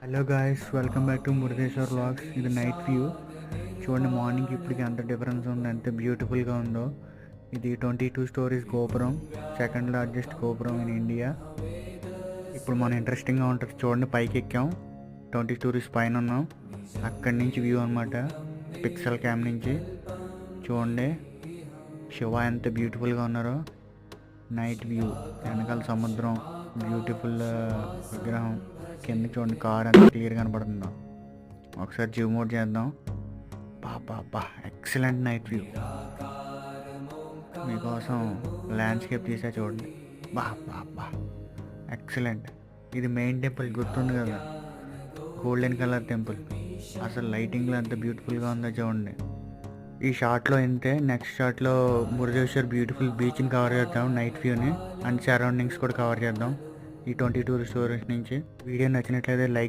Hello guys, welcome back to Murugeshwar vlogs. ఇది night view. చూడండి, morning ఇప్పటికి ఎంత డిఫరెన్స్ ఉంది, ఎంత బ్యూటిఫుల్గా ఉందో. ఇది 22 స్టోరీస్ గోపురం, సెకండ్ లార్జెస్ట్ గోపురం ఇన్ ఇండియా. ఇప్పుడు మనం ఇంట్రెస్టింగ్గా ఉంటుంది. చూడండి, పైకి ఎక్కాం, 20 స్టోరీస్ పైన ఉన్నాం. అక్కడి నుంచి వ్యూ అనమాట, పిక్సెల్ క్యామ్ నుంచి. చూడండి శివ ఎంత బ్యూటిఫుల్గా ఉన్నారో. నైట్ వ్యూ, వెనకాల సముద్రం, బ్యూటిఫుల్ విగ్రహం. కింద చూడండి, కార్ ఎంత క్లియర్ కనపడుతుందో. ఒకసారి జూమ్ అవుట్ చేద్దాం. బా ఎక్సలెంట్ నైట్ వ్యూ. మీకోసం ల్యాండ్స్కేప్ తీసా చూడండి. బా ఎక్సలెంట్. ఇది మెయిన్ టెంపుల్ గుర్తుంది కదా, గోల్డెన్ కలర్ టెంపుల్. అసలు లైటింగ్లో ఎంత బ్యూటిఫుల్గా ఉందో చూడండి. ఈ షార్ట్లో ఇంతే. నెక్స్ట్ షార్ట్లో మురుగేశ్వర్ బ్యూటిఫుల్ బీచ్ని కవర్ చేద్దాం, నైట్ వ్యూని అండ్ సరౌండింగ్స్ కూడా కవర్ చేద్దాం ఈ 22 స్టోరీస్ నుంచి. వీడియో నచ్చినట్లయితే లైక్